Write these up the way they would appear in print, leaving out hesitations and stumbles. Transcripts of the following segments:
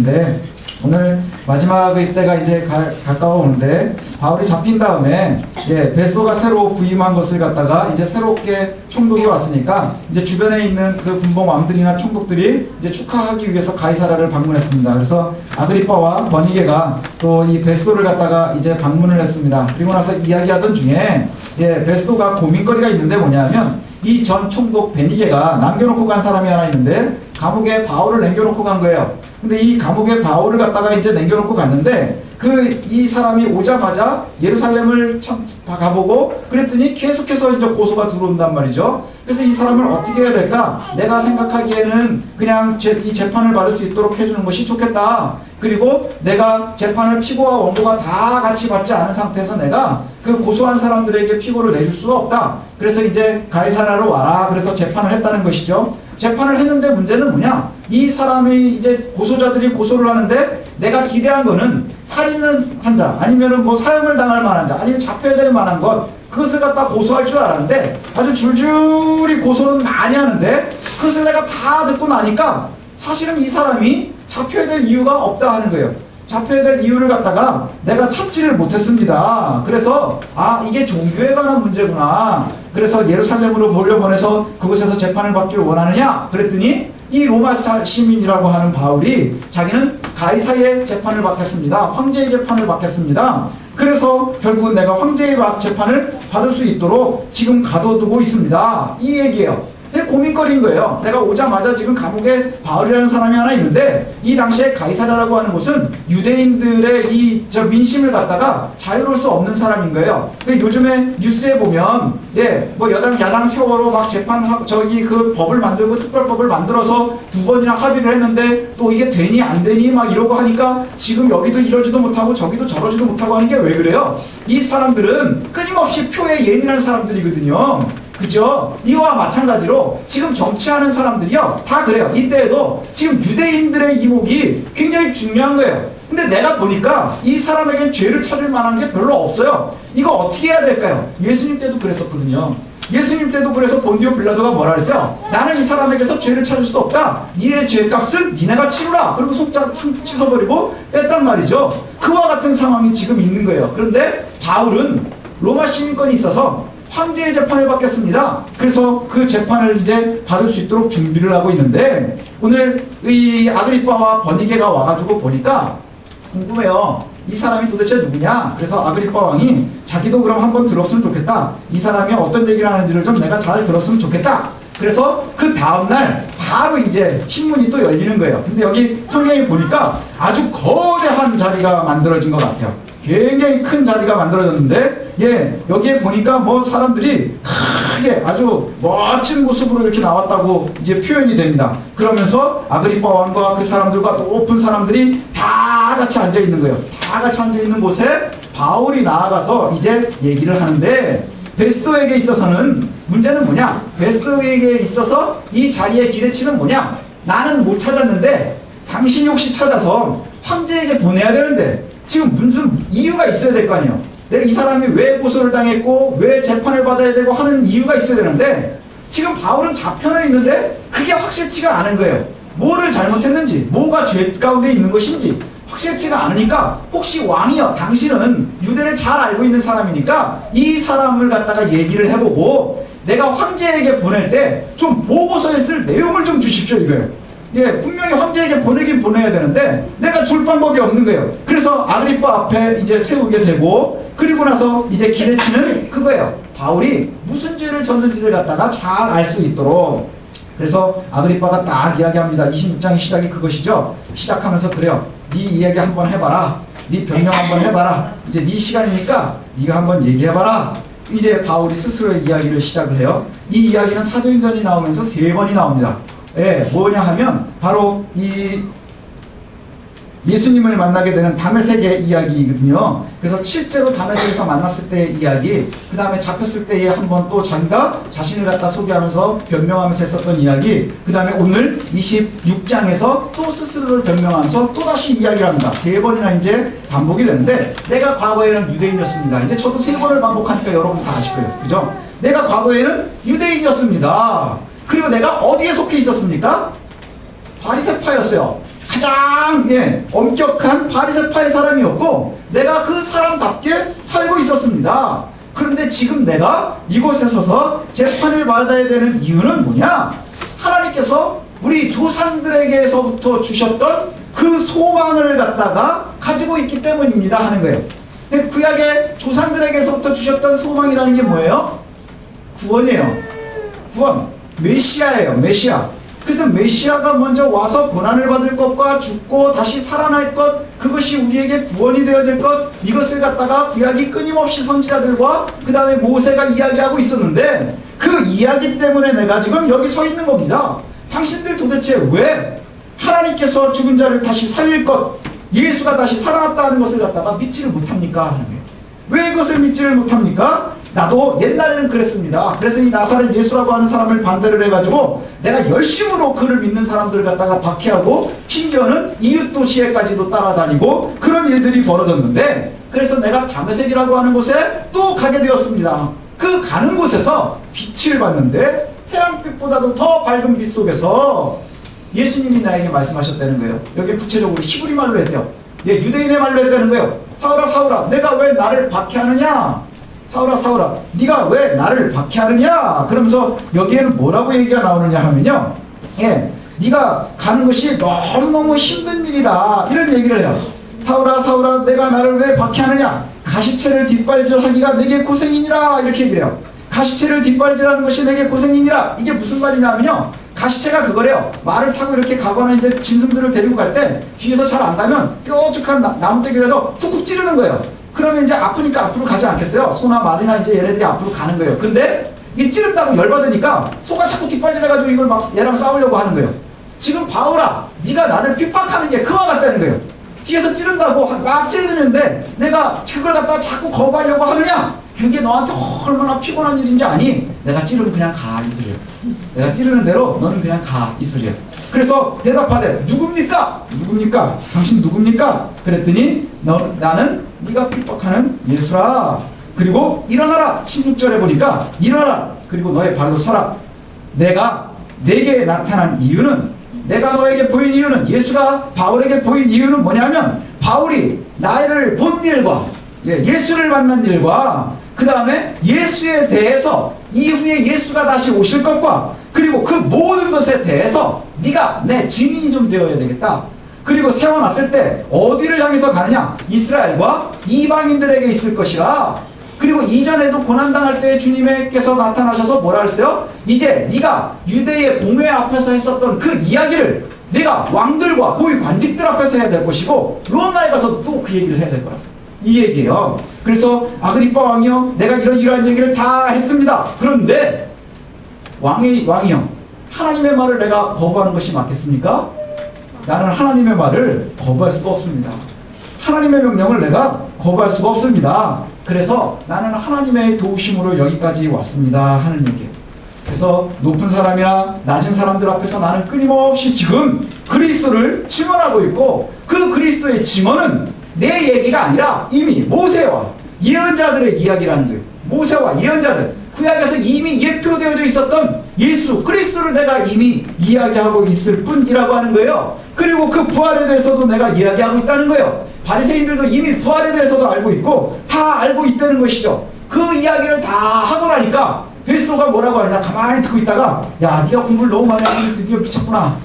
것인데, 오늘 마지막 때가 이제 가까워 오는데, 바울이 잡힌 다음에 베스도가 새로 부임한 것을 갖다가 이제 새롭게 총독이 왔으니까 이제 주변에 있는 그 분봉 왕들이나 총독들이 이제 축하하기 위해서 가이사라를 방문했습니다. 그래서 아그리빠와 버니게가 또 이 베스도를 갖다가 이제 방문을 했습니다. 그리고 나서 이야기하던 중에 베스도가 고민거리가 있는데 뭐냐면, 이 전 총독 베니게가 남겨놓고 간 사람이 하나 있는데 감옥에 바울을 남겨놓고 간 거예요. 근데 이 감옥에 바울을 갖다가 이제 남겨놓고 갔는데 이 사람이 오자마자 예루살렘을 가보고 그랬더니 계속해서 이제 고소가 들어온단 말이죠. 그래서 이 사람을 어떻게 해야 될까? 내가 생각하기에는 그냥 이 재판을 받을 수 있도록 해주는 것이 좋겠다. 그리고 내가 재판을 피고와 원고가 다 같이 받지 않은 상태에서 내가 그 고소한 사람들에게 피고를 내줄 수가 없다. 그래서 이제 가이사라로 와라. 그래서 재판을 했다는 것이죠. 재판을 했는데 문제는 뭐냐? 이 사람이 이제 고소자들이 고소를 하는데 내가 기대한 거는 살인을 한 자, 아니면은 뭐 사형을 당할 만한 자, 아니면 잡혀야 될 만한 것, 그것을 갖다 고소할 줄 알았는데 아주 줄줄이 고소는 많이 하는데 그것을 내가 다 듣고 나니까 사실은 이 사람이 잡혀야 될 이유가 없다 하는 거예요. 잡혀야 될 이유를 갖다가 내가 찾지를 못했습니다. 그래서 이게 종교에 관한 문제구나. 그래서 예루살렘으로 몰려보내서 그곳에서 재판을 받기를 원하느냐? 그랬더니 이 로마 시민이라고 하는 바울이 자기는 가이사의 재판을 받겠습니다. 황제의 재판을 받겠습니다. 그래서 결국은 내가 황제의 재판을 받을 수 있도록 지금 가둬두고 있습니다. 이 얘기예요. 고민거리인 거예요. 내가 오자마자 지금 감옥에 바울이라는 사람이 하나 있는데 이 당시에 가이사라라고 하는 곳은 유대인들의 민심을 갖다가 자유로울 수 없는 사람인 거예요. 요즘에 뉴스에 보면 뭐 야당 세월호 막 재판하고 그 법을 만들고 특별법을 만들어서 2번이나 합의를 했는데 또 이게 되니 안 되니 막 이러고 하니까 지금 여기도 이러지도 못하고 저기도 저러지도 못하고 하는 게 왜 그래요? 이 사람들은 끊임없이 표에 예민한 사람들이거든요. 그죠? 이와 마찬가지로 지금 정치하는 사람들이요 다 그래요. 이때에도 지금 유대인들의 이목이 굉장히 중요한 거예요. 근데 내가 보니까 이 사람에겐 죄를 찾을 만한 게 별로 없어요. 이거 어떻게 해야 될까요? 예수님 때도 그랬었거든요. 예수님 때도 그래서 본디오 빌라도가 뭐라 그랬어요? 나는 이 사람에게서 죄를 찾을 수 없다. 니네 죄값은 니네가 치루라. 그리고 손짝 씻어버리고 뺐단 말이죠. 그와 같은 상황이 지금 있는 거예요. 그런데 바울은 로마 시민권이 있어서 황제의 재판을 받겠습니다. 그래서 그 재판을 이제 받을 수 있도록 준비를 하고 있는데 오늘 이 아그리빠와 버니게가 와가지고 보니까 궁금해요. 이 사람이 도대체 누구냐? 그래서 아그리빠 왕이 자기도 그럼 한번 들었으면 좋겠다. 이 사람이 어떤 얘기를 하는지를 좀 내가 잘 들었으면 좋겠다. 그래서 그 다음날 바로 이제 신문이 또 열리는 거예요. 근데 여기 성경에 보니까 아주 거대한 자리가 만들어진 것 같아요. 굉장히 큰 자리가 만들어졌는데 여기에 보니까 뭐 사람들이 크게 아주 멋진 모습으로 이렇게 나왔다고 이제 표현이 됩니다. 그러면서 아그리빠 왕과 그 사람들과 높은 사람들이 다 같이 앉아 있는 거예요. 다 같이 앉아 있는 곳에 바울이 나아가서 이제 얘기를 하는데 베스도에게 있어서는 문제는 뭐냐? 베스도에게 있어서 이 자리의 기대치는 뭐냐? 나는 못 찾았는데 당신이 혹시 찾아서 황제에게 보내야 되는데 지금 무슨 이유가 있어야 될 거 아니에요. 내가 이 사람이 왜 고소를 당했고 왜 재판을 받아야 되고 하는 이유가 있어야 되는데 지금 바울은 잡혀는 있는데 그게 확실치가 않은 거예요. 뭐를 잘못했는지 뭐가 죄 가운데 있는 것인지 확실치가 않으니까 혹시 왕이요 당신은 유대를 잘 알고 있는 사람이니까 이 사람을 갖다가 얘기를 해보고 내가 황제에게 보낼 때 좀 보고서에 쓸 내용을 좀 주십시오 이거예요. 분명히 황제에게 보내긴 보내야 되는데 내가 줄 방법이 없는 거예요. 그래서 아그리빠 앞에 이제 세우게 되고 그리고 나서 이제 기대치는 그거예요. 바울이 무슨 죄를 졌는지를 갖다가 잘 알 수 있도록. 그래서 아그리빠가 딱 이야기합니다. 26장의 시작이 그것이죠. 시작하면서 그래요. 네 이야기 한번 해봐라. 네 변명 한번 해봐라. 이제 네 시간이니까 네가 한번 얘기해봐라. 이제 바울이 스스로의 이야기를 시작을 해요. 이 이야기는 사도행전이 나오면서 3번이 나옵니다. 뭐냐 하면 바로 이 예수님을 만나게 되는 다메섹의 이야기거든요. 그래서 실제로 다메섹에서 만났을 때의 이야기, 그 다음에 잡혔을 때에 한번 또 자기가 자신을 갖다 소개하면서 변명하면서 했었던 이야기, 그 다음에 오늘 26장에서 또 스스로를 변명하면서 또다시 이야기를 합니다. 3번이나 이제 반복이 되는데 내가 과거에는 유대인이었습니다. 이제 저도 3번을 반복하니까 여러분 다 아실 거예요. 그죠? 내가 과거에는 유대인이었습니다. 그리고 내가 어디에 속해 있었습니까? 바리새파였어요. 가장 엄격한 바리새파의 사람이었고 내가 그 사람답게 살고 있었습니다. 그런데 지금 내가 이곳에 서서 재판을 받아야 되는 이유는 뭐냐? 하나님께서 우리 조상들에게서부터 주셨던 그 소망을 갖다가 가지고 있기 때문입니다 하는 거예요. 구약의 조상들에게서부터 주셨던 소망이라는 게 뭐예요? 구원이에요. 구원. 메시아예요. 메시아. 그래서 메시아가 먼저 와서 고난을 받을 것과 죽고 다시 살아날 것, 그것이 우리에게 구원이 되어질 것, 이것을 갖다가 구약이 끊임없이 선지자들과 그 다음에 모세가 이야기하고 있었는데 그 이야기 때문에 내가 지금 여기 서 있는 겁니다. 당신들 도대체 왜 하나님께서 죽은 자를 다시 살릴 것, 예수가 다시 살아났다는 것을 갖다가 믿지를 못합니까? 왜 그것을 믿지를 못합니까? 나도 옛날에는 그랬습니다. 그래서 이 나사렛 예수라고 하는 사람을 반대를 해가지고 내가 열심으로 그를 믿는 사람들을 갖다가 박해하고 심지어는 이웃 도시에까지도 따라다니고 그런 일들이 벌어졌는데, 그래서 내가 다메섹이라고 하는 곳에 또 가게 되었습니다. 그 가는 곳에서 빛을 봤는데 태양빛보다도 더 밝은 빛 속에서 예수님이 나에게 말씀하셨다는 거예요. 여기 구체적으로 히브리 말로 했대요. 유대인의 말로 했다는 거예요. 사울아 사울아 내가 왜 나를 박해하느냐? 사울아 사울아 네가 왜 나를 박해하느냐? 그러면서 여기에는 뭐라고 얘기가 나오느냐 하면요, 네가 가는 것이 너무너무 힘든 일이다 이런 얘기를 해요. 사울아 사울아 내가 나를 왜 박해하느냐? 가시채를 뒷발질하기가 내게 고생이니라 이렇게 얘기를 해요. 가시채를 뒷발질하는 것이 내게 고생이니라. 이게 무슨 말이냐면요, 가시채가 그거래요. 말을 타고 이렇게 가거나 이제 짐승들을 데리고 갈 때 뒤에서 잘 안 가면 뾰족한 나무떼기라서 훅훅 찌르는 거예요. 그러면 이제 아프니까 앞으로 가지 않겠어요? 소나 말이나 이제 얘네들이 앞으로 가는 거예요. 근데 이 찌른다고 열받으니까 소가 자꾸 뒷발질해가지고 이걸 막 얘랑 싸우려고 하는 거예요. 지금 바울아 네가 나를 핍박하는 게 그와 같다는 거예요. 뒤에서 찌른다고 막 찌르는데 내가 그걸 갖다가 자꾸 거부하려고 하느냐? 그게 너한테 얼마나 피곤한 일인지 아니? 내가 찌르면 그냥 가 이 소리예요. 내가 찌르는 대로 너는 그냥 가 이 소리예요. 그래서 대답하되 누굽니까? 누굽니까? 당신 누굽니까? 그랬더니 나는 네가 핍박하는 예수라. 그리고 일어나라. 16절에 보니까 일어나라. 그리고 너의 발로 서라. 내가 내게 나타난 이유는, 내가 너에게 보인 이유는, 예수가 바울에게 보인 이유는 뭐냐면 바울이 나를 본 일과 예수를 만난 일과 그 다음에 예수에 대해서 이후에 예수가 다시 오실 것과 그리고 그 모든 것에 대해서 네가 내 증인이 좀 되어야 되겠다. 그리고 세워놨을 때 어디를 향해서 가느냐? 이스라엘과 이방인들에게 있을 것이라. 그리고 이전에도 고난당할 때 주님께서 나타나셔서 뭐라 했어요? 이제 네가 유대의 공회 앞에서 했었던 그 이야기를 네가 왕들과 고위 관직들 앞에서 해야 될 것이고 로마에 가서 또 그 얘기를 해야 될 거라. 이 얘기예요. 그래서 아그리빠 왕이요, 내가 이러한 얘기를 다 했습니다. 그런데 왕이요, 하나님의 말을 내가 거부하는 것이 맞겠습니까? 나는 하나님의 말을 거부할 수가 없습니다. 하나님의 명령을 내가 거부할 수가 없습니다. 그래서 나는 하나님의 도우심으로 여기까지 왔습니다 하는 얘기예요. 그래서 높은 사람이나 낮은 사람들 앞에서 나는 끊임없이 지금 그리스도를 증언하고 있고, 그 그리스도의 증언은 내 얘기가 아니라 이미 모세와 예언자들의 이야기라는 거예요. 모세와 예언자들, 구약에서 이미 예표되어져 있었던 예수 그리스도를 내가 이미 이야기하고 있을 뿐이라고 하는 거예요. 그리고 그 부활에 대해서도 내가 이야기하고 있다는 거예요. 바리새인들도 이미 부활에 대해서도 알고 있고 다 알고 있다는 것이죠. 그 이야기를 다 하고 나니까 베드로가 뭐라고 하냐, 가만히 듣고 있다가 야 네가 공부를 너무 많이 하니 드디어 미쳤구나.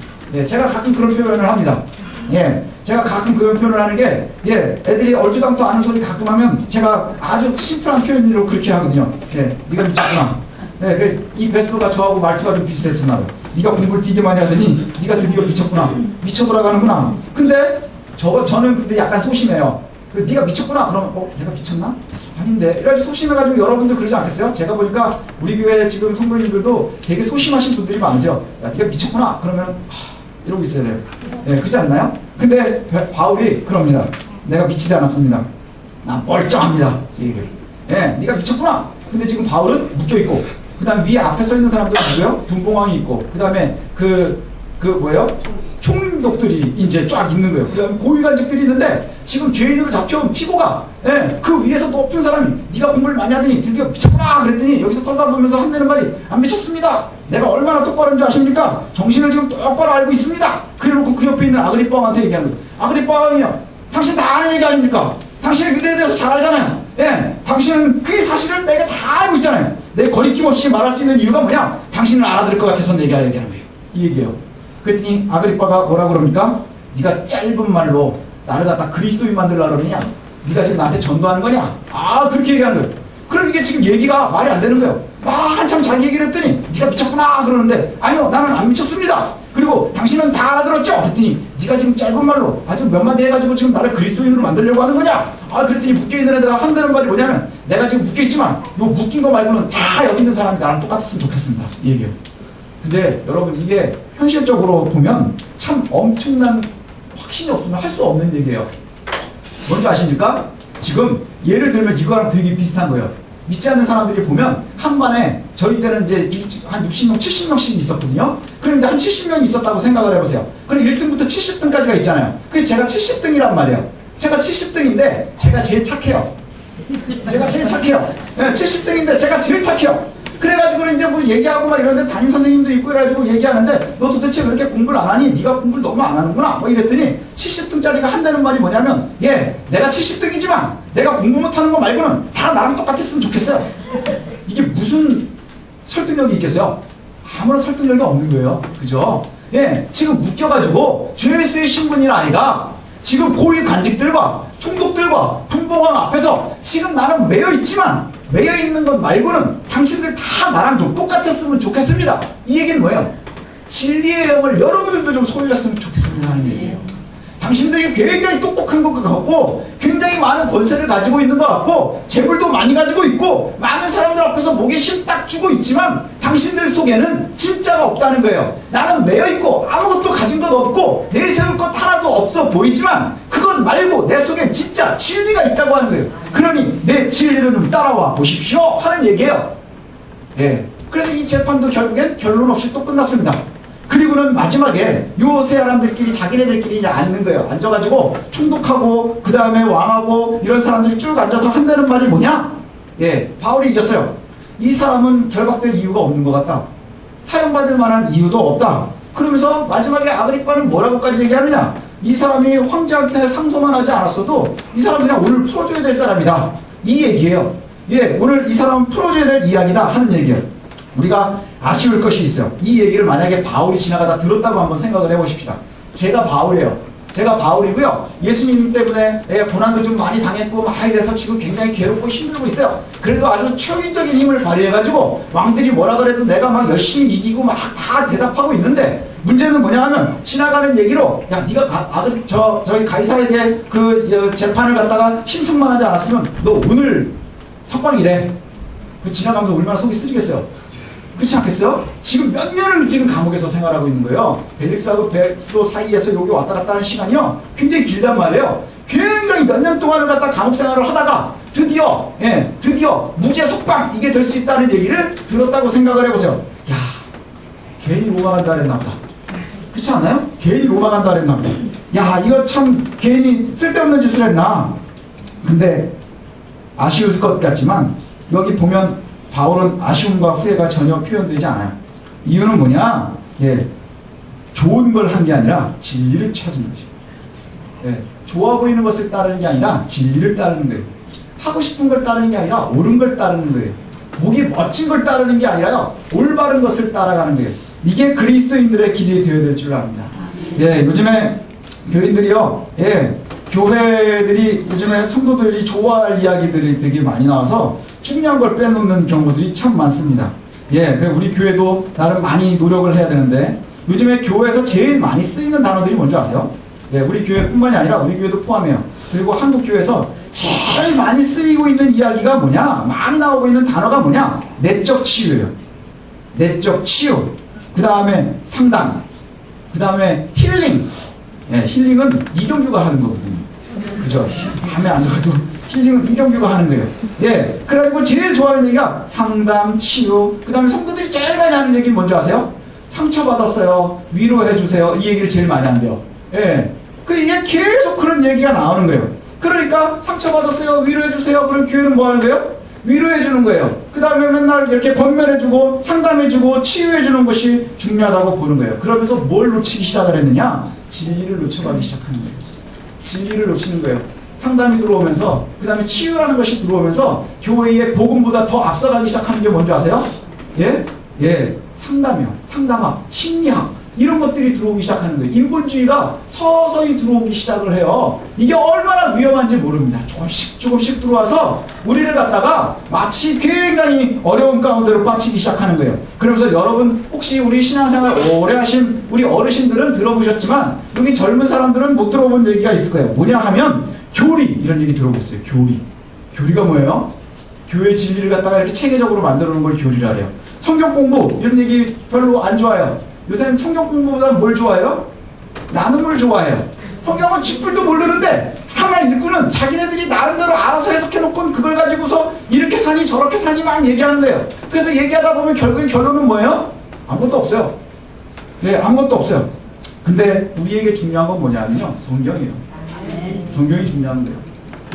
제가 가끔 그런 표현을 합니다. 제가 가끔 그런 표현을 하는 게, 애들이 얼추당토 아는 소리 가끔 하면 제가 아주 심플한 표현으로 그렇게 하거든요. 네가 미쳤구나. 이 베스도가 저하고 말투가 좀 비슷했어 나도. 네가 공부를 되게 많이 하더니 네가 드디어 미쳤구나. 미쳐 돌아가는구나. 근데 저는 근데 약간 소심해요. 네가 미쳤구나. 그러면 내가 미쳤나? 아닌데. 이렇게 소심해가지고 여러분들 그러지 않겠어요? 제가 보니까 우리 교회 지금 성도님들도 되게 소심하신 분들이 많으세요. 야, 네가 미쳤구나. 그러면 이러고 있어야 돼요. 그렇지 않나요? 근데 바울이 그럽니다. 내가 미치지 않았습니다. 난 멀쩡합니다. 이 얘기를. 네가 미쳤구나. 근데 지금 바울은 묶여있고, 그 다음 위에 앞에 서 있는 사람들은 누구요? 분봉왕이 있고, 그 다음에 뭐예요? 총독들이 이제 쫙 있는 거예요. 그 다음에 고위관직들이 있는데 지금 죄인으로 잡혀온 피고가 그 위에서 높은 사람이 네가 공부를 많이 하더니 드디어 미쳤구나 그랬더니 여기서 떠다보면서 한다는 말이 안 미쳤습니다. 내가 얼마나 똑바른 줄 아십니까? 정신을 지금 똑바로 알고 있습니다. 그래놓고 그 옆에 있는 아그리빠 왕한테 얘기하는 거예요. 아그리빠 왕이요, 당신 다 아는 얘기 아닙니까? 당신은 유대에 대해서 잘 알잖아요. 예, 당신은 그 사실을 내가 다 알고 있잖아요. 내 거리낌 없이 말할 수 있는 이유가 뭐냐? 당신은 알아들을 것 같아서 내가 얘기하는 거예요. 이 얘기예요. 그랬더니 아그리빠가 뭐라 그럽니까? 네가 짧은 말로 나를 갖다 그리스도인 만들려고 그러느냐? 네가 지금 나한테 전도하는 거냐? 아, 그렇게 얘기하는 거예요. 그럼 이게 지금 얘기가 말이 안 되는 거예요. 한참 잘 얘기를 했더니 네가 미쳤구나 그러는데, 아니요, 나는 안 미쳤습니다. 그리고 당신은 다 알아들었죠? 그랬더니 네가 지금 짧은 말로 아주 몇 마디 해가지고 지금 나를 그리스도인으로 만들려고 하는 거냐? 아, 그랬더니 묶여있는 애가 한다는 말이 뭐냐면, 내가 지금 묶여있지만 요 묶인 거 말고는 다 여기 있는 사람이 나랑 똑같았으면 좋겠습니다. 이 얘기예요. 근데 여러분, 이게 현실적으로 보면 참 엄청난 확신이 없으면 할 수 없는 얘기예요. 뭔지 아십니까? 지금 예를 들면 이거랑 되게 비슷한 거예요. 믿지 않는 사람들이 보면 한 반에 저희 때는 이제 한 60명, 70명씩 있었거든요. 그럼 이제 한 70명이 있었다고 생각을 해보세요. 그럼 1등부터 70등까지가 있잖아요. 그래서 제가 70등이란 말이에요. 제가 70등인데 제가 제일 착해요. 제가 제일 착해요. 네, 70등인데 제가 제일 착해요. 그래가지고 이제 뭐 얘기하고 막 이러는데 담임 선생님도 있고 이래가지고 얘기하는데, 너 도대체 왜 이렇게 공부를 안 하니? 네가 공부를 너무 안 하는구나. 뭐 이랬더니 70등짜리가 한다는 말이 뭐냐면, 예, 내가 70등이지만 내가 공부 못하는 거 말고는 다 나랑 똑같았으면 좋겠어요. 이게 무슨 설득력이 있겠어요? 아무런 설득력이 없는 거예요. 그죠? 예, 지금 묶여가지고 죄수의 신분인 아이가 지금 고위 관직들과 총독들과 분봉왕 앞에서 지금 나는 매여 있지만, 매여 있는 것 말고는 당신들 다 나랑 좀 똑같았으면 좋겠습니다. 이 얘기는 뭐예요? 진리의 영을 여러분들도 좀 소유했으면 좋겠습니다 하는 얘기예요. 당신들이 굉장히 똑똑한 것 같고, 굉장히 많은 권세를 가지고 있는 것 같고, 재물도 많이 가지고 있고, 많은 사람들 앞에서 목에 힘 딱 주고 있지만 당신들 속에는 진짜가 없다는 거예요. 나는 매여있고 아무것도 가진 것 없고 내세울 것 하나도 없어 보이지만, 그것 말고 내 속엔 진짜 진리가 있다고 하는 거예요. 그러니 내 진리를 좀 따라와 보십시오 하는 얘기예요. 예. 그래서 이 재판도 결국엔 결론 없이 또 끝났습니다. 그리고는 마지막에 요 세 사람들끼리 자기네들끼리 이제 앉는 거예요. 앉아가지고 총독하고 그 다음에 왕하고 이런 사람들이 쭉 앉아서 한다는 말이 뭐냐? 예, 바울이 이겼어요. 이 사람은 결박될 이유가 없는 것 같다. 사형받을 만한 이유도 없다. 그러면서 마지막에 아그리빠는 뭐라고까지 얘기하느냐? 이 사람이 황제한테 상소만 하지 않았어도 이 사람 그냥 오늘 풀어줘야 될 사람이다. 이 얘기예요. 예, 오늘 이 사람은 풀어줘야 될 이야기다 하는 얘기예요. 우리가 아쉬울 것이 있어요. 이 얘기를 만약에 바울이 지나가다 들었다고 한번 생각을 해보십시다. 제가 바울이에요. 제가 바울이고요. 예수님 때문에 고난도 좀 많이 당했고 막 이래서 지금 굉장히 괴롭고 힘들고 있어요. 그래도 아주 초인적인 힘을 발휘해가지고 왕들이 뭐라 그래도 내가 막 열심히 이기고 막 다 대답하고 있는데, 문제는 뭐냐 하면 지나가는 얘기로, 야, 네가 저희 가이사에게 그 재판을 갖다가 신청만 하지 않았으면 너 오늘 석방이래. 그 지나가면서 얼마나 속이 쓰리겠어요. 그렇지 않겠어요? 지금 몇 년을 지금 감옥에서 생활하고 있는 거예요. 벨릭스하고 베스도 사이에서 여기 왔다 갔다 하는 시간이요, 굉장히 길단 말이에요. 굉장히 몇 년 동안을 갖다 감옥 생활을 하다가 드디어 무죄 석방, 이게 될 수 있다는 얘기를 들었다고 생각을 해보세요. 야, 괜히 로마 간다 그랬나 보다. 그렇지 않아요? 괜히 로마 간다 그랬나 보다. 야, 이거 참 괜히 쓸데없는 짓을 했나. 근데 아쉬울 것 같지만 여기 보면 바울은 아쉬움과 후회가 전혀 표현되지 않아요. 이유는 뭐냐? 예, 좋은 걸 한 게 아니라 진리를 찾은 것이에요. 예, 좋아 보이는 것을 따르는 게 아니라 진리를 따르는 거예요. 하고 싶은 걸 따르는 게 아니라 옳은 걸 따르는 거예요. 목이 멋진 걸 따르는 게 아니라 올바른 것을 따라가는 거예요. 이게 그리스도인들의 길이 되어야 될 줄 압니다. 예, 요즘에 교인들이요, 예, 교회들이 요즘에 성도들이 좋아할 이야기들이 되게 많이 나와서 중요한 걸 빼놓는 경우들이 참 많습니다. 예, 우리 교회도 나름 많이 노력을 해야 되는데, 요즘에 교회에서 제일 많이 쓰이는 단어들이 뭔지 아세요? 예, 우리 교회뿐만이 아니라 우리 교회도 포함해요. 그리고 한국 교회에서 제일 많이 쓰이고 있는 이야기가 뭐냐? 많이 나오고 있는 단어가 뭐냐? 내적 치유예요. 내적 치유. 그 다음에 상담. 그 다음에 힐링. 예, 힐링은 이경규가 하는 거거든요. 그죠? 밤에 앉아가지고 힐링은 이경규가 하는 거예요. 예, 그래가지고 제일 좋아하는 얘기가 상담, 치유. 그 다음에 성도들이 제일 많이 하는 얘기는 뭔지 아세요? 상처받았어요, 위로해주세요. 이 얘기를 제일 많이 한대요. 예, 이게 계속 그런 얘기가 나오는 거예요. 그러니까 상처받았어요, 위로해주세요. 그럼 교회는 뭐 하는 거예요? 위로해주는 거예요. 그 그 다음에 맨날 이렇게 권면해주고 상담해주고 치유해주는 것이 중요하다고 보는 거예요. 그러면서 뭘 놓치기 시작을 했느냐? 진리를 놓쳐가기 시작하는 거예요. 진리를 놓치는 거예요. 상담이 들어오면서 그 다음에 치유라는 것이 들어오면서 교회의 복음보다 더 앞서가기 시작하는 게 뭔지 아세요? 예, 상담이요. 상담학, 심리학 이런 것들이 들어오기 시작하는 거예요. 인본주의가 서서히 들어오기 시작을 해요. 이게 얼마나 위험한지 모릅니다. 조금씩 들어와서 우리를 갖다가 마치 굉장히 어려운 가운데로 빠지기 시작하는 거예요. 그러면서 여러분 혹시 우리 신앙생활 오래 하신 우리 어르신들은 들어보셨지만 여기 젊은 사람들은 못 들어본 얘기가 있을 거예요. 뭐냐 하면 교리 이런 얘기 들어보셨어요. 교리가 뭐예요? 교회 진리를 갖다가 이렇게 체계적으로 만들어 놓은 걸 교리라 해요. 성경 공부 이런 얘기 별로 안 좋아해요. 요새는 성경 공부보다는 뭘 좋아해요? 나눔을 좋아해요. 성경은 쥐뿔도 모르는데 하나님 읽고는 자기네들이 나름대로 알아서 해석해놓고 그걸 가지고서 이렇게 사니 저렇게 사니 막 얘기하는 거예요. 그래서 얘기하다 보면 결국엔 결론은 뭐예요? 아무것도 없어요. 네, 아무것도 없어요. 근데 우리에게 중요한 건 뭐냐면요, 성경이에요. 성경이 중요한 거예요.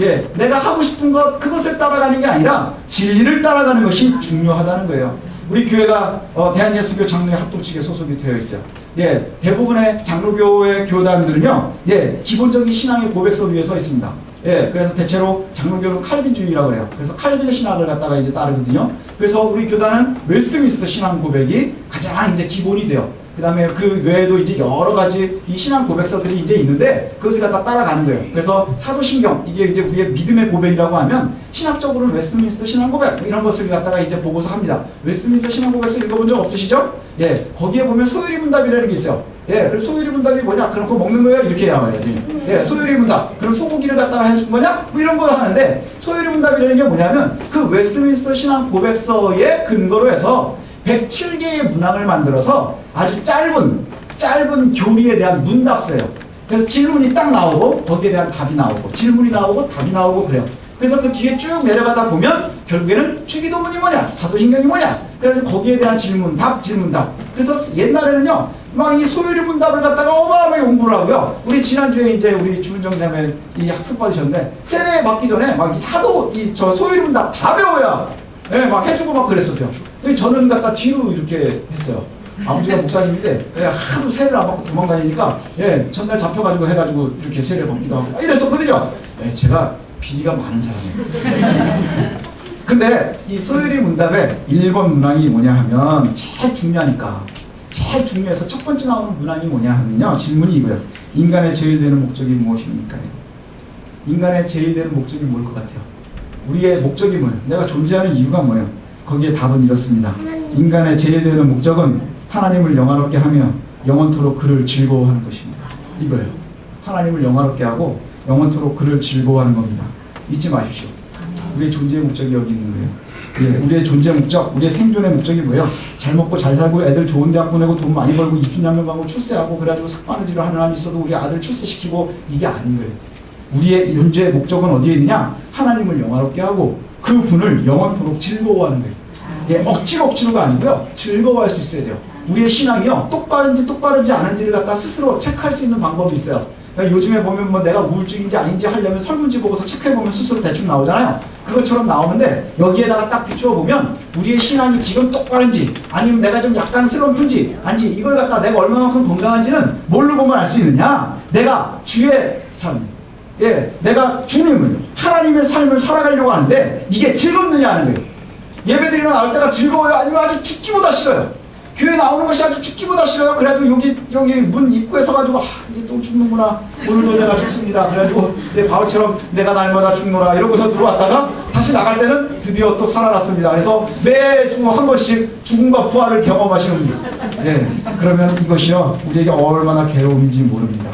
예, 내가 하고 싶은 것 그것을 따라가는 게 아니라 진리를 따라가는 것이 중요하다는 거예요. 우리 교회가 대한예수교 장로회 합동 측에 소속이 되어 있어요. 예, 대부분의 장로교회 교단들은요, 예, 기본적인 신앙의 고백서 위에 서 있습니다. 예, 그래서 대체로 장로교는 칼빈주의라고 그래요. 그래서 칼빈의 신학을 갖다가 이제 따르거든요. 그래서 우리 교단은 웨스트민스터 신앙 고백이 가장 이제 기본이 돼요. 그 다음에 그 외에도 이제 여러 가지 이 신앙 고백서들이 이제 있는데 그것을 갖다 따라가는 거예요. 그래서 사도신경, 이게 이제 우리의 믿음의 고백이라고 하면 신학적으로는 웨스트민스터 신앙 고백 이런 것을 갖다가 이제 보고서 합니다. 웨스트민스터 신앙 고백서 읽어본 적 없으시죠? 예, 거기에 보면 소유리 문답이라는 게 있어요. 예, 그럼 소유리 문답이 뭐냐? 그럼 그거 먹는 거예요? 이렇게 나와요. 예, 소유리 문답. 그럼 소고기를 갖다가 해준 거냐? 뭐 이런 거 하는데 소유리 문답이라는 게 뭐냐면 그 웨스트민스터 신앙 고백서에 근거로 해서 107개의 문항을 만들어서 아주 짧은 교리에 대한 문답서예요. 그래서 질문이 딱 나오고 거기에 대한 답이 나오고 질문이 나오고 답이 나오고 그래요. 그래서 그 뒤에 쭉 내려가다 보면 결국에는 주기도문이 뭐냐, 사도신경이 뭐냐, 그래서 거기에 대한 질문답. 그래서 옛날에는요, 막 이 소유리 문답을 갖다가 어마어마하게 공부를 하고요. 우리 지난주에 이제 우리 주은정 자매 이 학습 받으셨는데 세례 받기 전에 막 이 사도 저 소유리 문답 다 배워야 예, 막 해주고 막 그랬었어요. 저는 갖다 뒤로 이렇게 했어요. 아버지가 목사님인데 예, 하도 세례를 안 받고 도망다니니까 예, 전날 잡혀가지고 해가지고 이렇게 세례 받기도 하고 이랬었거든요. 예, 제가 비리가 많은 사람이에요. 근데 이 소유리 문답의 1번 문항이 뭐냐 하면 제일 중요해서 첫 번째 나오는 문항이 뭐냐 하면요, 질문이 이거예요. 인간의 제일 되는 목적이 무엇입니까? 인간의 제일 되는 목적이 뭘 것 같아요? 우리의 목적이 뭐예요? 내가 존재하는 이유가 뭐예요? 거기에 답은 이렇습니다. 인간의 제일 되는 목적은 하나님을 영화롭게 하며 영원토록 그를 즐거워하는 것입니다. 이거예요. 하나님을 영화롭게 하고 영원토록 그를 즐거워하는 겁니다. 잊지 마십시오. 우리의 존재의 목적이 여기 있는 거예요. 예, 우리의 존재의 목적, 우리의 생존의 목적이 뭐예요? 잘 먹고 잘 살고 애들 좋은 대학 보내고 돈 많이 벌고 입순양면 가고 출세하고 그래가지고 삭바느질을 하는 사람이 있어도 우리 아들 출세시키고 이게 아닌 거예요. 우리의 존재의 목적은 어디에 있느냐? 하나님을 영화롭게 하고 그 분을 영원토록 즐거워하는 거예요. 예, 억지로가 아니고요. 즐거워할 수 있어야 돼요. 우리의 신앙이요, 똑바른지 아닌지를 갖다 스스로 체크할 수 있는 방법이 있어요. 그러니까 요즘에 보면 뭐 내가 우울증인지 아닌지 하려면 설문지 보고서 체크해보면 스스로 대충 나오잖아요. 그것처럼 나오는데 여기에다가 딱 비추어보면 우리의 신앙이 지금 똑바른지 아니면 내가 좀 약간 슬럼프인지 아닌지 이걸 갖다 내가 얼마만큼 건강한지는 뭘로 보면 알 수 있느냐? 내가 주의 삶, 예, 내가 주님을, 하나님의 삶을 살아가려고 하는데 이게 즐겁느냐 하는 거예요. 예배드리러 나올 때가 즐거워요? 아니면 아주 죽기보다 싫어요? 교회 나오는 것이 아주 죽기보다 싫어요? 그래가지고 여기 문 입구에 서가지고 이제 또 죽는구나, 오늘도 내가 죽습니다, 그래가지고 내 바울처럼 내가 날마다 죽노라 이러고서 들어왔다가 다시 나갈 때는 드디어 또 살아났습니다. 그래서 매주 한 번씩 죽음과 부활을 경험하시는 분들, 예, 그러면 이것이요 우리에게 얼마나 괴로움인지 모릅니다.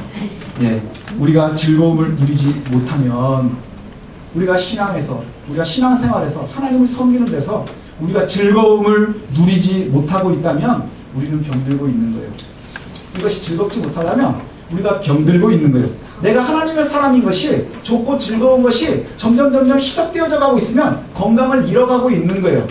예, 우리가 즐거움을 누리지 못하면 우리가 신앙생활에서 하나님을 섬기는 데서 우리가 즐거움을 누리지 못하고 있다면 우리는 병들고 있는 거예요. 이것이 즐겁지 못하다면 우리가 병들고 있는 거예요. 내가 하나님의 사람인 것이 좋고 즐거운 것이 점점 희석되어져 가고 있으면 건강을 잃어가고 있는 거예요.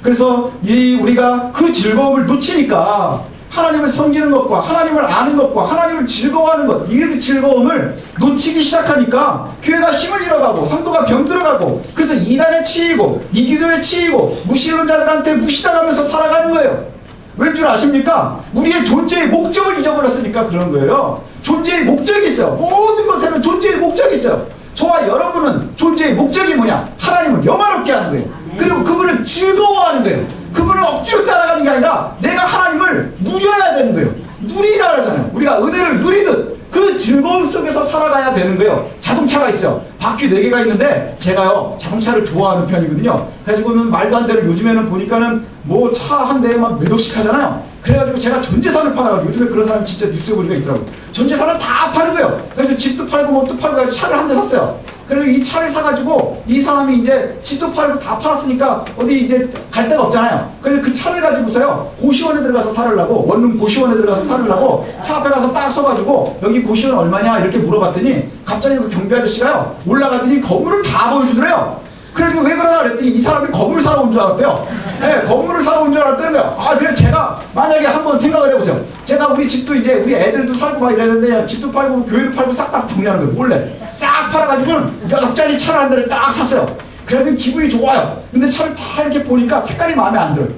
그래서 우리가 그 즐거움을 놓치니까 하나님을 섬기는 것과 하나님을 아는 것과 하나님을 즐거워하는 것, 이 즐거움을 놓치기 시작하니까 교회가 힘을 잃어가고 성도가 병들어가고, 그래서 이단에 치이고 이기도에 치이고 무시하는 자들한테 무시당하면서 살아가는 거예요. 왠 줄 아십니까? 우리의 존재의 목적을 잊어버렸으니까 그런 거예요. 존재의 목적이 있어요. 모든 것에는 존재의 목적이 있어요. 저와 여러분은 존재의 목적이 뭐냐? 하나님을 영화롭게 하는 거예요. 그리고 그분을 즐거워하는 거예요. 그분을 억지로 따라가는 게 아니라 내가 하나님을 누려야 되는 거예요. 누리라 하잖아요. 우리가 은혜를 누리듯 그 즐거움 속에서 살아가야 되는 거예요. 자동차가 있어요. 바퀴 4개가 있는데 제가요 자동차를 좋아하는 편이거든요. 그래가지고는 말도 안 되는, 요즘에는 보니까는 뭐 차 한 대에 막 몇 억씩 하잖아요. 그래가지고 제가 전 재산을 팔아가지고, 요즘에 그런 사람 진짜 뉴스에 보니까 있더라고요. 전 재산을 다 파는 거예요. 그래서 집도 팔고 뭣도 팔고 해가지고 차를 한 대 샀어요. 그래서 이 차를 사가지고 이 사람이 이제 집도 팔고 다 팔았으니까 어디 이제 갈 데가 없잖아요. 그래서 그 차를 가지고서요 고시원에 들어가서 살으려고, 원룸 고시원에 들어가서 살으려고 차 앞에 가서 딱 써가지고 여기 고시원 얼마냐 이렇게 물어봤더니 갑자기 그 경비 아저씨가요 올라가더니 건물을 다 보여주더래요. 그래서 왜 그러나 그랬더니 이 사람이 건물을 사러 온 줄 알았대요. 네, 건물을 사러 온 줄 알았다는 거예요. 아, 그래서 제가 만약에 한번 생각을 해보세요. 제가 우리 집도 이제 우리 애들도 살고 막 이랬는데 집도 팔고 교회도 팔고 싹 다 정리하는 거예요. 몰래 싹 팔아가지고는 6짜리 차를 한 대를 딱 샀어요. 그래서 기분이 좋아요. 근데 차를 다 이렇게 보니까 색깔이 마음에 안 들어요.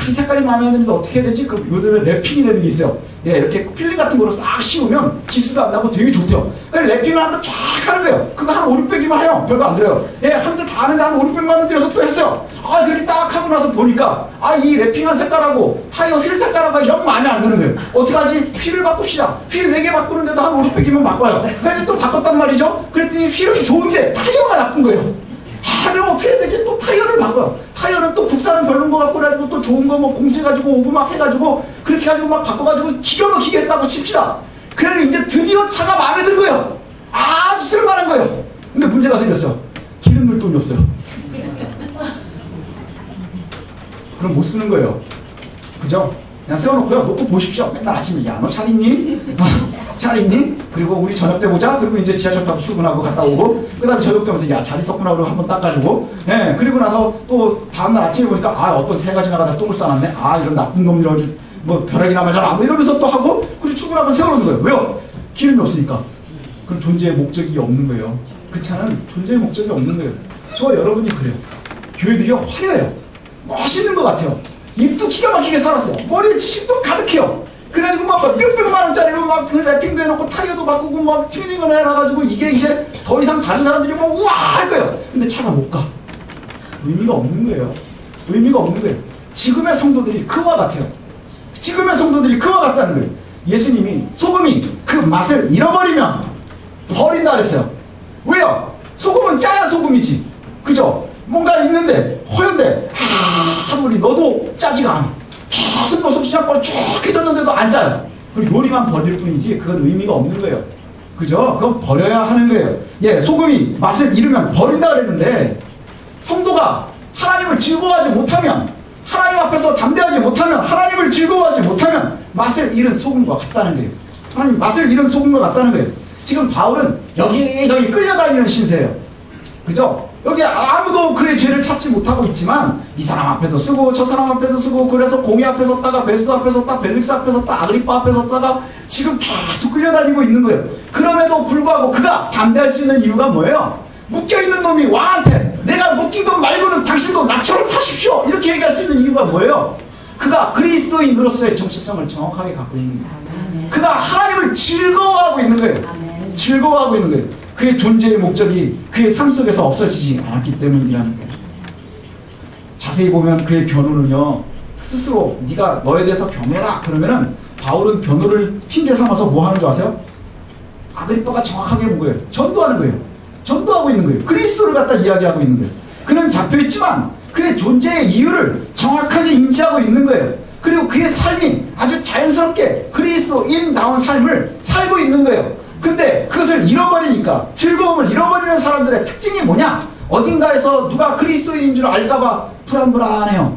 이 색깔이 마음에 안 드는데 어떻게 해야 되지? 그 요즘에 랩핑이라는 게 있어요. 예, 이렇게 필름 같은 거로 싹 씌우면 기스도 안 나고 되게 좋대요. 랩핑을 한번 쫙 하는 거예요. 그거 한 5, 600이면 해요. 별거 안 들어요. 예, 한 대 다 하는데 한 5, 600만 원 들여서 또 했어요. 아, 그렇게 딱 하고 나서 보니까 아, 이 랩핑한 색깔하고 타이어 휠 색깔하고 영 마음에 안 드는 거예요. 어떡하지? 휠을 바꿉시다. 휠 4개 바꾸는데도 한 5, 600이면 바꿔요. 그래서 또 바꿨단 말이죠. 그랬더니 휠은 좋은데 타이어가 나쁜 거예요. 아, 그럼 어떻게 해야 되지? 또 타이어를 바꿔요. 타이어는 또 국산은 별론 거 갖고 그래가지고 또 좋은 거 뭐 공수해가지고 오고 막 해가지고 그렇게 해가지고 막 바꿔가지고 기가 막히게 했다고 칩시다. 그래서 이제 드디어 차가 마음에 든 거예요. 아주 쓸만한 거예요. 근데 문제가 생겼어요. 기름 넣을 돈이 없어요. 그럼 못 쓰는 거예요. 그죠? 그냥 세워놓고요. 놓고 보십시오. 맨날 아침에 야, 너 잘 있니? 잘 있니? 그리고 우리 저녁 때 보자. 그리고 이제 지하철 타고 출근하고 갔다 오고, 그 다음에 저녁 때 오면서 야, 잘 있었구나. 그러고 한번 닦아주고, 예, 그리고 나서 또 다음날 아침에 보니까 아, 어떤 새가 지나가다 똥을 싸놨네. 아, 이런 나쁜 놈이라 뭐 벼락이나 맞아라. 뭐 이러면서 또 하고, 그리고 출근하고 세워놓는 거예요. 왜요? 기름이 없으니까. 그럼 존재의 목적이 없는 거예요. 그 차는 존재의 목적이 없는 거예요. 저와 여러분이 그래요. 교회들이 화려해요. 멋있는 것 같아요. 입도 기가 막히게 살았어요. 머리에 지식도 가득해요. 그래가지고 막 몇백만 원짜리로 막 그 랩핑도 해놓고 타이어도 바꾸고 막 튜닝을 해놔가지고 이게 이제 더 이상 다른 사람들이 막 우와 할 거예요. 근데 차가 못 가. 의미가 없는 거예요. 의미가 없는 거예요. 지금의 성도들이 그와 같아요. 지금의 성도들이 그와 같다는 거예요. 예수님이 소금이 그 맛을 잃어버리면 버린다 그랬어요. 왜요? 소금은 짜야 소금이지. 그죠? 뭔가 있는데 허연데 아무리 넣어도 짜지가 않아. 계속 넣어서 그냥 껄쭉해졌는데도 안 짜요. 그리고 요리만 버릴 뿐이지 그건 의미가 없는 거예요. 그죠? 그건 버려야 하는 거예요. 예, 소금이 맛을 잃으면 버린다 그랬는데 성도가 하나님을 즐거워하지 못하면, 하나님 앞에서 담대하지 못하면, 하나님을 즐거워하지 못하면 맛을 잃은 소금과 같다는 거예요. 하나님 맛을 잃은 소금과 같다는 거예요. 지금 바울은 여기저기 끌려다니는 신세예요. 그죠? 여기 아무도 그의 죄를 찾지 못하고 있지만 이 사람 앞에도 쓰고 저 사람 앞에도 쓰고, 그래서 공의 앞에 섰다가 베스도 앞에 섰다, 벨릭스 앞에 섰다, 아그리파 앞에 섰다가 지금 계속 끌려다니고 있는 거예요. 그럼에도 불구하고 그가 담대할 수 있는 이유가 뭐예요? 묶여있는 놈이 왕한테 내가 묶인 것 말고는 당신도 나처럼 타십시오 이렇게 얘기할 수 있는 이유가 뭐예요? 그가 그리스도인으로서의 정체성을 정확하게 갖고 있는 거예요. 그가 하나님을 즐거워하고 있는 거예요. 즐거워하고 있는 거예요. 그의 존재의 목적이 그의 삶 속에서 없어지지 않았기 때문이라는 거예요. 자세히 보면 그의 변호는요, 스스로 네가 너에 대해서 변해라 그러면은 바울은 변호를 핑계 삼아서 뭐 하는 줄 아세요? 아그리빠가 정확하게 본 거예요. 전도하는 거예요. 전도하고 있는 거예요. 그리스도를 갖다 이야기하고 있는 거예요. 그는 잡혀있지만 그의 존재의 이유를 정확하게 인지하고 있는 거예요. 그리고 그의 삶이 아주 자연스럽게 그리스도인다운 삶을 살고 있는 거예요. 근데 그것을 잃어버리니까, 즐거움을 잃어버리는 사람들의 특징이 뭐냐? 어딘가에서 누가 그리스도인인 줄 알까봐 불안불안해요.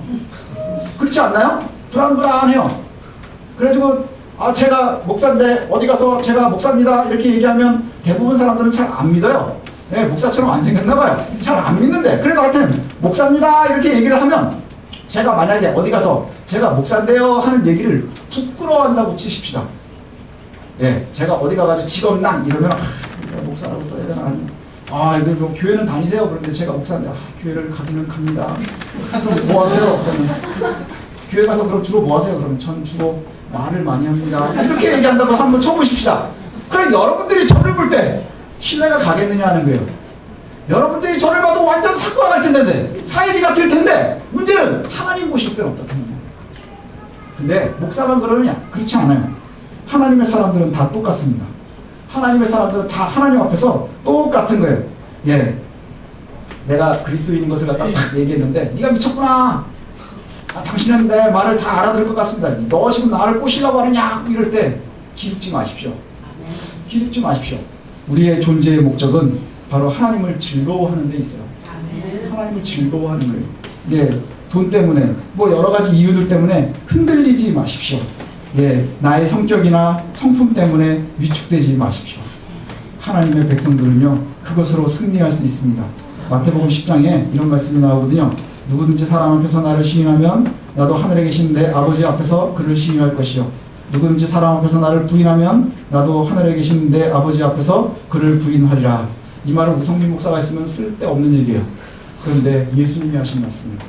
그렇지 않나요? 불안불안해요. 그래가지고 아, 제가 목사인데 어디 가서 제가 목사입니다 이렇게 얘기하면 대부분 사람들은 잘 안 믿어요. 네, 목사처럼 안 생겼나 봐요. 잘 안 믿는데, 그래도 하여튼 목사입니다 이렇게 얘기를 하면, 제가 만약에 어디 가서 제가 목사인데요 하는 얘기를 부끄러워한다고 치십시다. 예, 제가 어디 가가지고 직업난 이러면 목사라고 써야 되나? 이거 뭐 교회는 다니세요? 그런데 제가 목사인데 교회를 가기는 갑니다. 그럼 뭐 하세요? 그러면 교회 가서 그럼 주로 뭐 하세요? 그럼 전 주로 말을 많이 합니다. 이렇게 얘기한다고 한번 쳐보십시다. 그럼 여러분들이 저를 볼 때 신뢰가 가겠느냐 하는 거예요. 여러분들이 저를 봐도 완전 사고가 갈 텐데 사이비가 들 텐데 문제는 하나님 보실 때는 어떻게 하느냐. 근데 목사만 그러느냐? 그렇지 않아요. 하나님의 사람들은 다 똑같습니다. 하나님의 사람들은 다 하나님 앞에서 똑같은 거예요. 예, 내가 그리스도인인 것을 갖다 딱 얘기했는데 네가 미쳤구나. 당신은 내 말을 다 알아들을 것 같습니다. 너 지금 나를 꼬시려고 하느냐? 이럴 때 기죽지 마십시오. 기죽지 마십시오. 우리의 존재의 목적은 바로 하나님을 즐거워하는 데 있어요. 하나님을 즐거워하는 거예요. 예, 돈 때문에 뭐 여러 가지 이유들 때문에 흔들리지 마십시오. 예, 나의 성격이나 성품 때문에 위축되지 마십시오. 하나님의 백성들은요, 그것으로 승리할 수 있습니다. 마태복음 10장에 이런 말씀이 나오거든요. 누구든지 사람 앞에서 나를 시인하면 나도 하늘에 계신 내 아버지 앞에서 그를 시인할 것이요. 누구든지 사람 앞에서 나를 부인하면 나도 하늘에 계신 내 아버지 앞에서 그를 부인하리라. 이 말을 우성민 목사가 했으면 쓸데없는 얘기예요. 그런데 예수님이 하신 말씀입니다.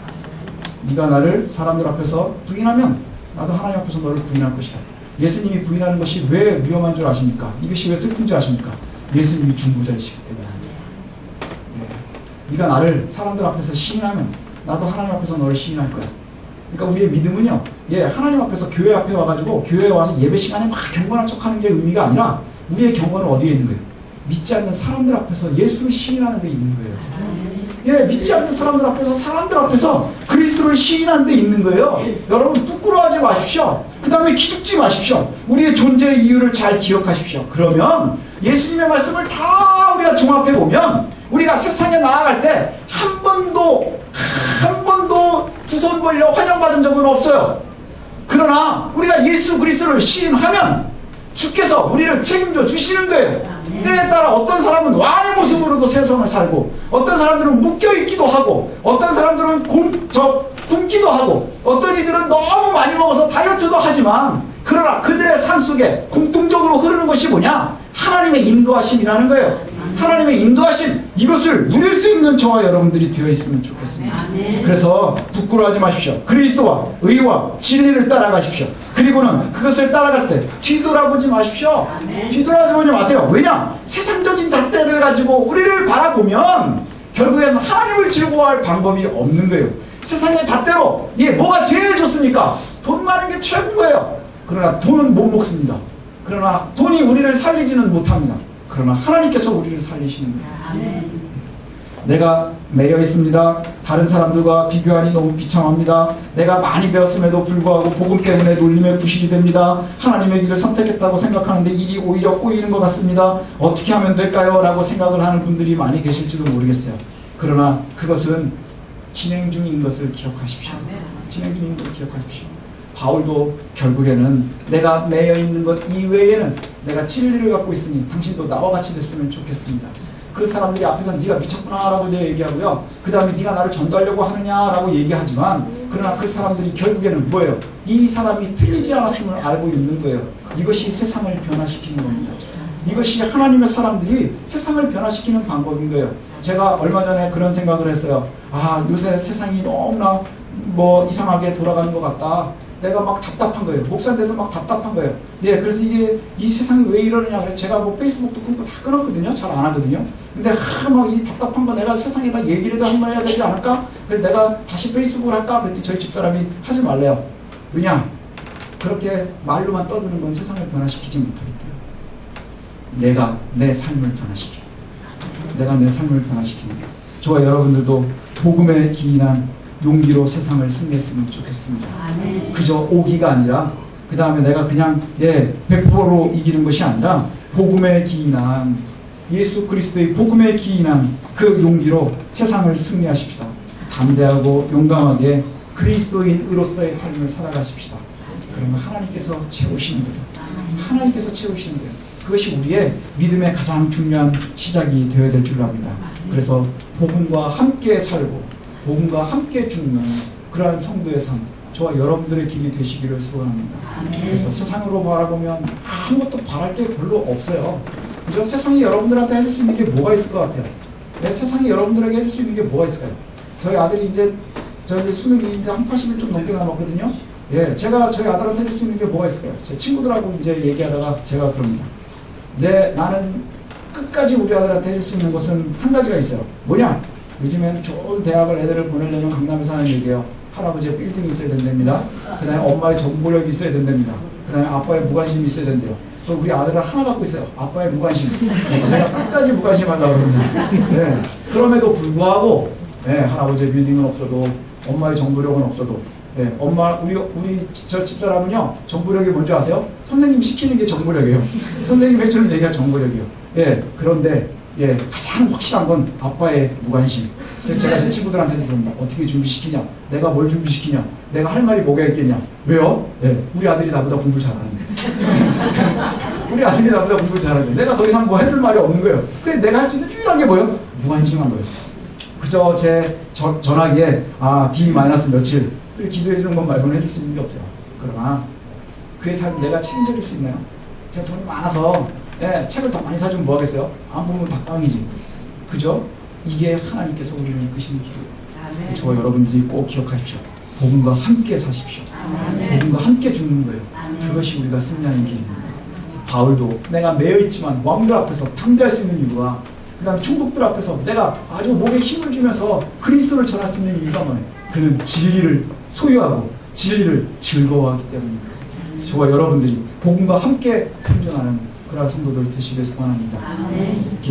네가 나를 사람들 앞에서 부인하면 나도 하나님 앞에서 너를 부인할 것이다. 예수님이 부인하는 것이 왜 위험한 줄 아십니까? 이것이 왜 슬픈 줄 아십니까? 예수님이 중보자이시기 때문에. 네가 나를 사람들 앞에서 시인하면 나도 하나님 앞에서 너를 시인할 거야. 그러니까 우리의 믿음은요, 하나님 앞에서 교회 앞에 와가지고 교회에 와서 예배 시간에 막 경건한 척하는 게 의미가 아니라 우리의 경건은 어디에 있는 거예요? 믿지 않는 사람들 앞에서 예수를 시인하는 데 있는 거예요. 예, 믿지 않는 사람들 앞에서 그리스도를 시인하는 데 있는 거예요. 여러분 부끄러워하지 마십시오. 그 다음에 기죽지 마십시오. 우리의 존재의 이유를 잘 기억하십시오. 그러면 예수님의 말씀을 다 우리가 종합해 보면 우리가 세상에 나아갈 때 한 번도 두 손 벌려 환영받은 적은 없어요. 그러나 우리가 예수 그리스도를 시인하면 주께서 우리를 책임져 주시는 거예요. 때에 따라 어떤 사람은 왕의 모습으로도 세상을 살고, 어떤 사람들은 묶여있기도 하고, 어떤 사람들은 굶기도 하고, 어떤 이들은 너무 많이 먹어서 다이어트도 하지만, 그러나 그들의 삶 속에 공통적으로 흐르는 것이 뭐냐? 하나님의 인도하심이라는 거예요. 하나님의 인도하심, 이것을 누릴 수 있는 저와 여러분들이 되어 있으면 좋겠습니다. 그래서 부끄러워하지 마십시오. 그리스도와 의와 진리를 따라가십시오. 그리고는 그것을 따라갈 때 뒤돌아보지 마십시오. 뒤돌아보지 마세요. 왜냐? 세상적인 잣대를 가지고 우리를 바라보면 결국엔 하나님을 즐거워할 방법이 없는 거예요. 세상의 잣대로 뭐가 제일 좋습니까? 돈 많은 게 최고인 거예요. 그러나 돈은 못 먹습니다. 그러나 돈이 우리를 살리지는 못합니다. 그러나 하나님께서 우리를 살리시는 거예요. 내가 매여 있습니다. 다른 사람들과 비교하니 너무 비참합니다. 내가 많이 배웠음에도 불구하고 복음 때문에 놀림에 부실이 됩니다. 하나님의 길을 선택했다고 생각하는데 일이 오히려 꼬이는 것 같습니다. 어떻게 하면 될까요? 라고 생각을 하는 분들이 많이 계실지도 모르겠어요. 그러나 그것은 진행 중인 것을 기억하십시오. 진행 중인 것을 기억하십시오. 바울도 결국에는 내가 매여 있는 것 이외에는 내가 진리를 갖고 있으니 당신도 나와 같이 됐으면 좋겠습니다. 그 사람들이 앞에서 네가 미쳤구나 라고 얘기하고요, 그 다음에 네가 나를 전도하려고 하느냐 라고 얘기하지만, 그러나 그 사람들이 결국에는 뭐예요? 이 사람이 틀리지 않았음을 알고 있는 거예요. 이것이 세상을 변화시키는 겁니다. 이것이 하나님의 사람들이 세상을 변화시키는 방법인 거예요. 제가 얼마 전에 그런 생각을 했어요. 요새 세상이 너무나 이상하게 돌아가는 것 같다. 내가 막 답답한 거예요. 목사인데도 막 답답한 거예요. 그래서 이 세상이 왜 이러느냐. 그래서 제가 페이스북도 끊고 다 끊었거든요. 잘 안 하거든요. 근데 이 답답한 거 내가 세상에다 얘기라도 한번 해야 되지 않을까? 그래서 내가 다시 페이스북을 할까? 그랬더니 저희 집사람이 하지 말래요. 왜냐? 그렇게 말로만 떠드는 건 세상을 변화시키지 못하겠대요. 내가 내 삶을 변화시켜. 내가 내 삶을 변화시키는 거예요. 저와 여러분들도 복음에 기인한 용기로 세상을 승리했으면 좋겠습니다. 그저 오기가 아니라, 그 다음에 내가 그냥 100%로 이기는 것이 아니라 복음에 기인한, 예수 그리스도의 복음에 기인한 그 용기로 세상을 승리하십시다. 담대하고 용감하게 그리스도인으로서의 삶을 살아가십시다. 그러면 하나님께서 채우시는 거예요. 하나님께서 채우시는 거예요. 그것이 우리의 믿음의 가장 중요한 시작이 되어야 될 줄 압니다. 그래서 복음과 함께 살고 복음과 함께 죽는 그러한 성도의 삶, 저와 여러분들의 길이 되시기를 소원합니다. 그래서 세상으로 바라보면 아무것도 바랄 게 별로 없어요. 그죠? 세상이 여러분들한테 해줄 수 있는 게 뭐가 있을 것 같아요? 네, 세상이 여러분들에게 해줄 수 있는 게 뭐가 있을까요? 저희 아들이 이제 수능이 이제 한 80일 좀 넘게 남았거든요. 예, 제가 저희 아들한테 해줄 수 있는 게 뭐가 있을까요? 제 친구들하고 이제 얘기하다가 제가 그럽니다. 나는 끝까지 우리 아들한테 해줄 수 있는 것은 한 가지가 있어요. 뭐냐? 요즘에는 좋은 대학을 애들을 보내려면 강남에서 하는 얘기예요. 할아버지의 빌딩이 있어야 된답니다. 그 다음에 엄마의 정보력이 있어야 된답니다. 그 다음에 아빠의 무관심이 있어야 된대요. 우리 아들은 하나 갖고 있어요. 아빠의 무관심. 그래서 제가 끝까지 무관심하려고 그럽니다. 네. 그럼에도 불구하고 할아버지의 빌딩은 없어도 엄마의 정보력은 없어도 우리 저 집사람은요, 정보력이 뭔지 아세요? 선생님 시키는 게 정보력이에요. 선생님 해주는 얘기가 정보력이에요. 그런데 가장 확실한 건 아빠의 무관심. 그래서 제가 제 친구들한테도 그럽니다. 어떻게 준비시키냐? 내가 뭘 준비시키냐? 내가 할 말이 뭐가 있겠냐? 왜요? 우리 아들이 나보다 공부 잘하는데. 우리 아들이 나보다 공부 잘하는데. 내가 더 이상 뭐 해줄 말이 없는 거예요. 그래, 내가 할 수 있는 유일한 게 뭐예요? 무관심한 거예요. 그저 제 전화기에 D- 며칠 기도해 주는 것 말고는 해줄 수 있는 게 없어요. 그러나 그의 삶 내가 책임져 줄 수 있나요? 제가 돈이 많아서 책을 더 많이 사주면 뭐 하겠어요? 안 보면 다 꽝이지. 그죠? 이게 하나님께서 우리를 이끄시는 길이에요. 저와 여러분들이 꼭 기억하십시오. 복음과 함께 사십시오. 복음과 함께 죽는 거예요. 그것이 우리가 승리하는 길입니다. 바울도 내가 매여있지만 왕들 앞에서 담대할 수 있는 이유가, 그 다음에 총독들 앞에서 내가 아주 몸에 힘을 주면서 그리스도를 전할 수 있는 이유가 뭐예요? 그는 진리를 소유하고 진리를 즐거워하기 때문입니다. 저와 여러분들이 복음과 함께 생존하는 그러한 성도들 되시길 소원합니다.